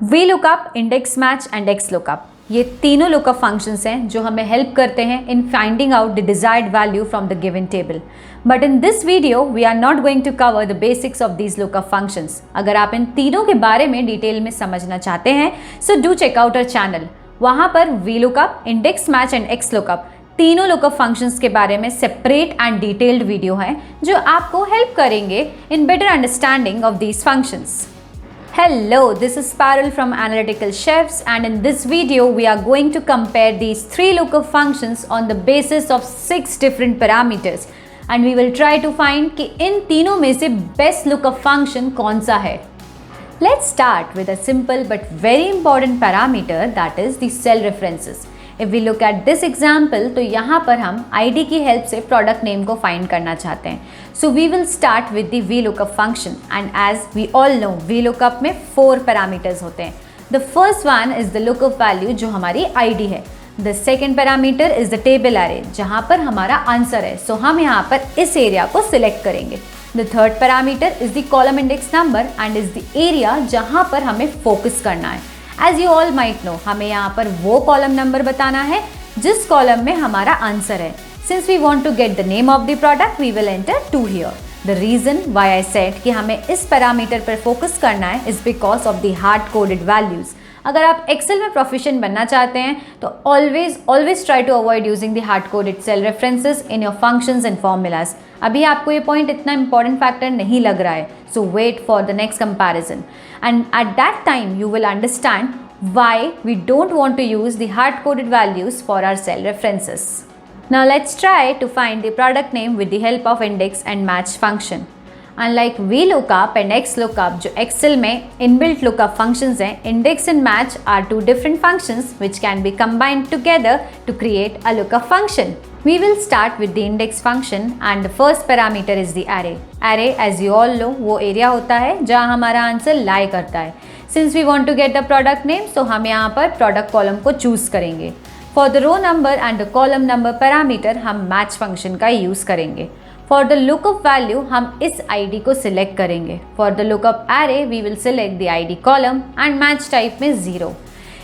We lookup, index match and X lookup, ये तीनों lookup functions हैं जो हमें हेल्प करते हैं in finding out the desired value from the given table. But in this video we are not going to cover the basics of these lookup functions. अगर आप इन तीनों के बारे में डिटेल में समझना चाहते हैं so do check out our channel. वहाँ पर we lookup, index match and X lookup तीनों लुकअप फंक्शंस के बारे में सेपरेट एंड डिटेल्ड वीडियो हैं जो आपको हेल्प करेंगे in better understanding of these functions. Hello, this is Parul from Analytical Chefs, and in this video we are going to compare these three lookup functions on the basis of 6 different parameters, and we will try to find कि इन तीनों में से best lookup function कौन सा है. Let's start with a simple but very important parameter, that is the cell references. If we look at this example, तो यहाँ पर हम ID की हेल्प से product name को find करना चाहते हैं. So we will start with the VLOOKUP function, and as we all know VLOOKUP में 4 parameters होते हैं. The first one is the lookup value जो हमारी ID है. The second parameter is the table array जहाँ पर हमारा आंसर है. So हम यहाँ पर इस एरिया को सिलेक्ट करेंगे. The third parameter is the column index number and is the area जहाँ पर हमें फोकस करना है. As you all might know, हमें यहाँ पर वो कॉलम नंबर बताना है जिस कॉलम में हमारा आंसर है. Since we want to get the name of the product, we will enter 2 here. The reason why I said कि हमें इस पैरामीटर पर फोकस करना है is because of the hard coded values. अगर आप एक्सेल में प्रोफिशिएंट बनना चाहते हैं तो always try to avoid using the hard coded cell references in your functions and formulas. अभी आपको ये पॉइंट इतना इंपॉर्टेंट फैक्टर नहीं लग रहा है, so wait for the next comparison. And at that time you will understand why we don't want to use the hard coded values for our cell references. Now let's try to find the product name with the help of index and match function. Unlike VLOOKUP and XLOOKUP जो Excel में inbuilt lookup functions हैं, index and match are 2 different functions which can be combined together to create a lookup function. We will start with the index function and the first parameter is the array. Array as you all know वो area होता है जहाँ हमारा answer lie करता है. Since we want to get the product name, so हम यहाँ पर product column को choose करेंगे. For the row number and the column number parameter हम match function का यूज़ करेंगे. For the lookup value हम इस ID को select करेंगे. For the lookup array we will select the ID column and match type में 0.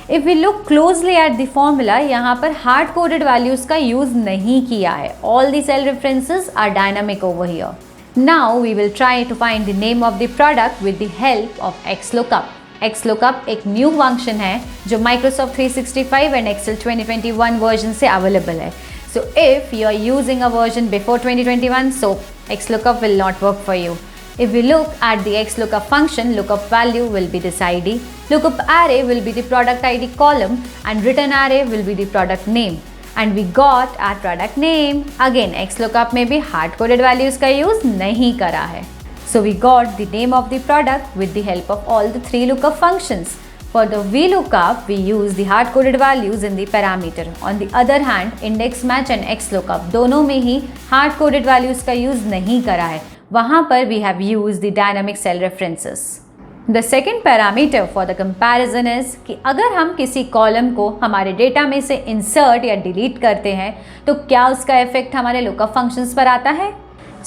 If we look closely at the formula, यहाँ पर hard coded values का यूज़ नहीं किया है. All the cell references are dynamic over here. Now we will try to find the name of the product with the help of XLOOKUP. XLOOKUP एक new function है जो Microsoft 365 and Excel 2021 version से available है. So if you are using a version before 2021, so XLOOKUP will not work for you. If we look at the XLOOKUP function, lookup value will be this ID, lookup array will be the product ID column, and return array will be the product name. And we got our product name. Again, XLOOKUP में भी hard coded values का use नहीं करा है. So we got the name of the product with the help of all the 3 lookup functions. For the VLOOKUP, we use the hard-coded values in the parameter. On the other hand, index match and XLOOKUP दोनों में ही hard-coded values का use नहीं करा है. वहाँ पर we have used the dynamic cell references. The second parameter for the comparison is कि अगर हम किसी कॉलम को हमारे डेटा में से insert या delete करते हैं तो क्या उसका इफेक्ट हमारे lookup functions पर आता है?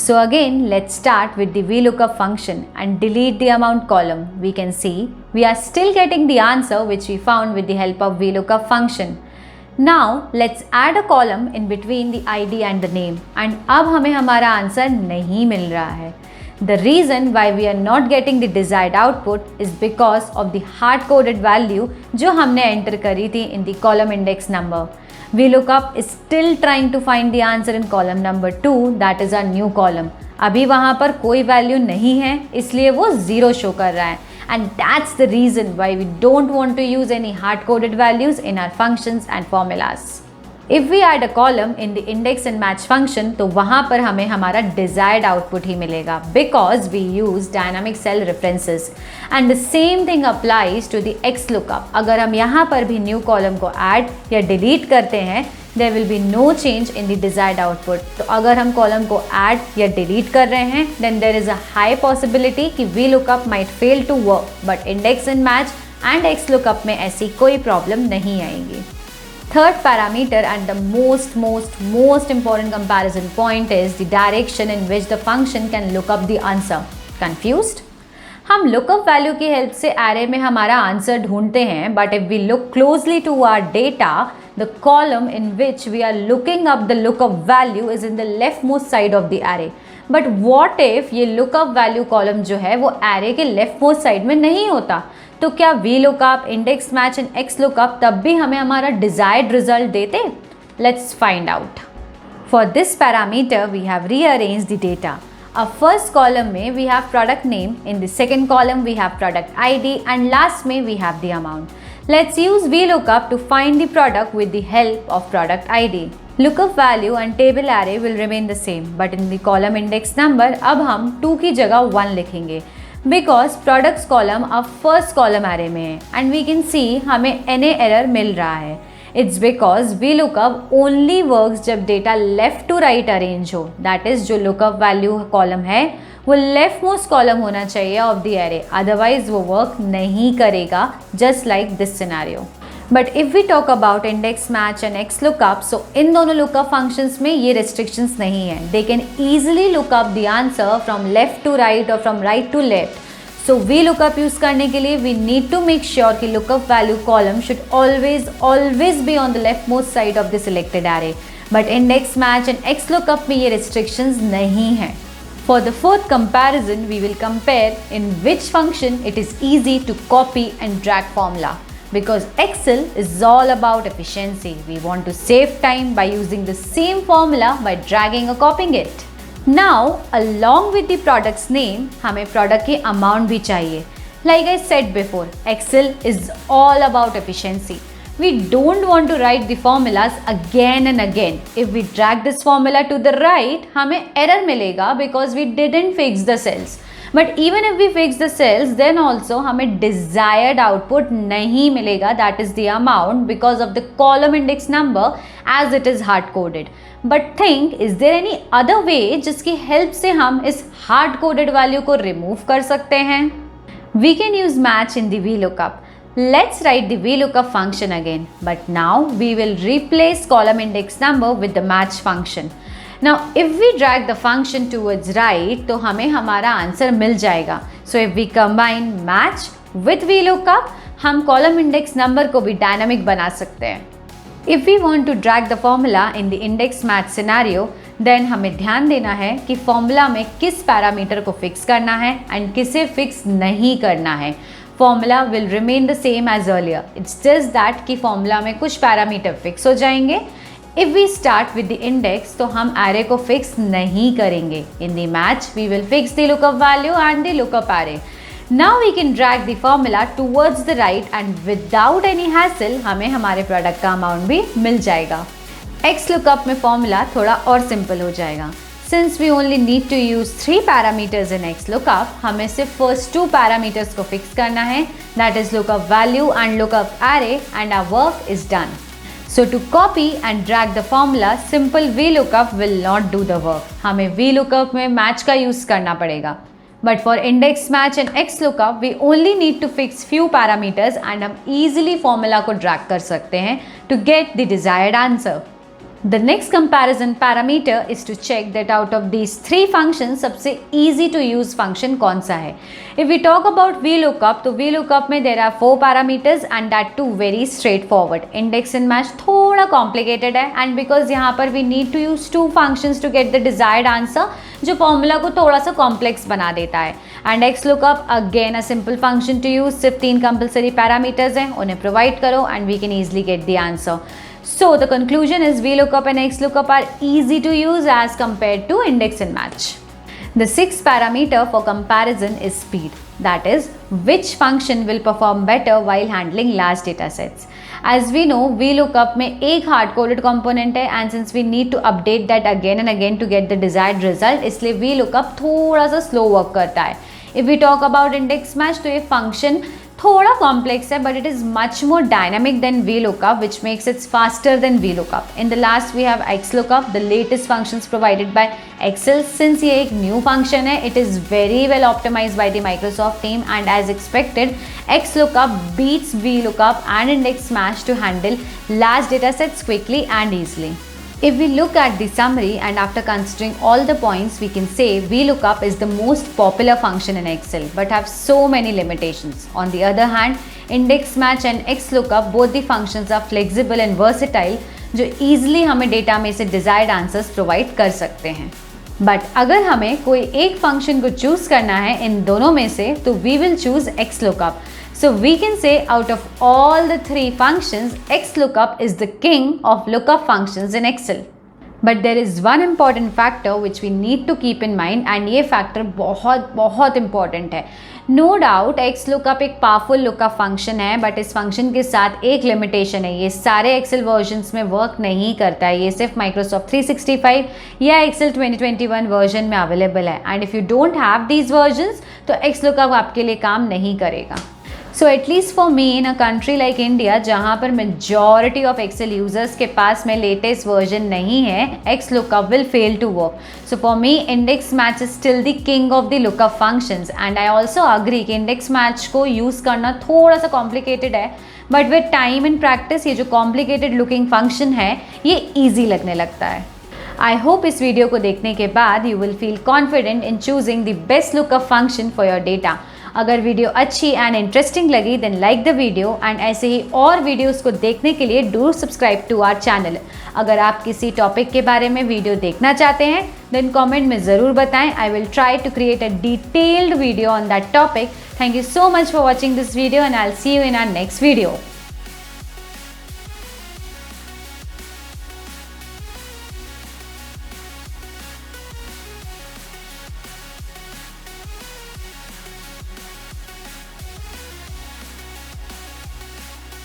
So again, let's start with the VLOOKUP function and delete the amount column. We can see we are still getting the answer which we found with the help of VLOOKUP function. Now let's add a column in between the ID and the name, and अब हमें हमारा answer नहीं मिल रहा है. The reason why we are not getting the desired output is because of the hard-coded value जो हमने enter करी थी in the column index number. VLOOKUP is still trying to find the answer in column number 2, that is our new column. अभी वहाँ पर कोई value नहीं है इसलिए वो 0 शो कर रहा है. And that's the reason why we don't want to use any hard-coded values in our functions and formulas. If we add a column in the index and match function, तो वहाँ पर हमें हमारा desired output ही मिलेगा because we use dynamic cell references. And the same thing applies to the XLOOKUP. अगर हम यहाँ पर भी new column को add या delete करते हैं, there will be no change in the desired output. तो अगर हम column को add या delete कर रहे हैं, then there is a high possibility कि VLOOKUP might fail to work, but index and match and XLOOKUP में ऐसी कोई problem नहीं आएगी. Third parameter and the most important comparison point is the direction in which the function can look up the answer. Confused? हम lookup value की help से array में हमारा आंसर ढूंढते हैं, but if we look closely to our data, the column in which we are looking up the lookup value is in the left most side of the array. But what if ये lookup value column जो है वो array के left most side में नहीं होता, तो क्या we lookup, index match and X lookup तब भी हमें हमारा डिजायर्ड रिजल्ट देते? Let's find out. For this parameter, we have rearranged the data. Our first column में we have product name, in the second column we have product ID, and last में we have the amount. Let's use VLOOKUP to find the product with the help of product ID. Lookup value and table array will remain the same, but in the column index number अब हम 2 की जगह 1 लिखेंगे because products column अब first column array में है and we can see हमें NA error मिल रहा है. It's because VLOOKUP only works जब data left to right arrange हो. दैट इज जो लुकअप वैल्यू कॉलम है वो लेफ्ट मोस्ट कॉलम होना चाहिए ऑफ द एरे, अदरवाइज वो वर्क नहीं करेगा, just like this scenario. But if we talk about index match and X lookup, so इन दोनों लुकअप फंक्शंस में ये रिस्ट्रिक्शंस नहीं है. They can easily lookup the answer from left to right और from right to left. So VLOOKUP use करने के लिए we need to make sure कि lookup value column should always be on the left most side of the selected array. But index match and X lookup में ये restrictions नहीं है. For the fourth comparison we will compare in which function it is easy to copy and drag formula. Because Excel is all about efficiency. We want to save time by using the same formula by dragging or copying it. Now, along with the product's name, हमें product की amount भी चाहिए. Like I said before, Excel is all about efficiency. We don't want to write the formulas again and again. If we drag this formula to the right, हमें error मिलेगा because we didn't fix the cells. But even if we fix the cells, then also हमें desired output नहीं मिलेगा, that is the amount, because of the column index number as it is hard coded. But think, is there any other way जिसकी help से हम इस hard coded value को remove कर सकते हैं? We can use match in the VLOOKUP. Let's write the VLOOKUP function again, but now we will replace column index number with the match function. Now if we drag the function towards right, तो हमें हमारा answer मिल जाएगा. So if we combine match with VLOOKUP, हम column index number को भी dynamic बना सकते हैं. If we want to drag the formula in the index match scenario, then हमें ध्यान देना है कि फॉर्मूला में किस पैरामीटर को फिक्स करना है एंड किसे फिक्स नहीं करना है. Formula will remain the same as earlier. It's just that कि फॉर्मूला में कुछ पैरामीटर फिक्स हो जाएंगे. If we start with the index, तो हम एरे को फिक्स नहीं करेंगे. In the match we will fix the lookup value and the lookup array. Now we can drag the formula towards the right and without any hassle हमें हमारे product का amount भी मिल जाएगा. XLOOKUP में formula थोड़ा और सिंपल हो जाएगा. Since we only need to use 3 parameters in XLOOKUP, हमें सिर्फ first 2 parameters को फिक्स करना है, that is lookup value and lookup array, and our work is done. So to copy and drag the formula, simple VLOOKUP will not do the work. हमें VLOOKUP में match का use करना पड़ेगा. But for index match and XLOOKUP, we only need to fix few parameters and हम easily formula को drag कर सकते हैं to get the desired answer. The next comparison parameter is to check that out of these 3 functions सबसे easy to use function कौन सा है. If we talk about VLOOKUP, तो VLOOKUP में there are 4 parameters and that too very straightforward. Index and match थोड़ा complicated है and because यहाँ पर we need to use 2 functions to get the desired answer, जो फॉर्मूला को थोड़ा सा कॉम्प्लेक्स बना देता है. And XLOOKUP again a simple function to use. सिर्फ 3 कंपल्सरी पैरामीटर्स हैं, उन्हें प्रोवाइड करो and we can easily get the answer. So the conclusion is VLOOKUP and XLOOKUP are easy to use as compared to index and match. The 6th parameter for comparison is speed. That is, which function will perform better while handling large data sets. As we know, VLOOKUP में एक hard-coded component है and since we need to update that again and again to get the desired result, इसलिए VLOOKUP थोड़ा सा slow work करता है. If we talk about index match, तो ये function थोड़ा कॉम्प्लेक्स है but it is much more dynamic than VLOOKUP, which makes it faster than VLOOKUP. In the last we have XLOOKUP, the latest functions provided by Excel. Since ये एक new function है, it is very well optimized by the Microsoft team and as expected, XLOOKUP beats VLOOKUP and index match to handle large data sets quickly and easily. If we look at the summary and after considering all the points, we can say VLOOKUP is the most popular function in Excel but have so many limitations. On the other hand, index match and XLOOKUP both the functions are flexible and versatile जो easily हमें data में से desired answers provide कर सकते हैं. But अगर हमें कोई एक फंक्शन को चूज करना है इन दोनों में से तो we will choose XLOOKUP. So we can say out of all the three functions, XLOOKUP is the king of lookup functions in Excel. But there is one important factor which we need to keep in mind and ये factor बहुत important है. No doubt XLOOKUP एक powerful lookup function है but इस function के साथ एक limitation है, ये सारे Excel versions में work नहीं करता है, ये सिर्फ Microsoft 365 या Excel 2021 version में available है and if you don't have these versions तो XLOOKUP आपके लिए काम नहीं करेगा. So at least for me in a country like India जहाँ पर majority of Excel users के पास में latest version नहीं है, XLOOKUP will fail to work. So for me index match is still the king of the lookup functions and I also agree कि index match को use करना थोड़ा सा complicated है but with time and practice ये जो complicated looking function है ये easy लगने लगता है. I hope इस वीडियो को देखने के बाद you will feel confident in choosing the best lookup function for your data. अगर वीडियो अच्छी एंड इंटरेस्टिंग लगी then like the video and ऐसे ही और वीडियोस को देखने के लिए do subscribe to our channel. अगर आप किसी टॉपिक के बारे में वीडियो देखना चाहते हैं देन कमेंट में ज़रूर बताएं. I will try to create a detailed video on that topic. Thank you so much for watching this video and I will see you in our next video.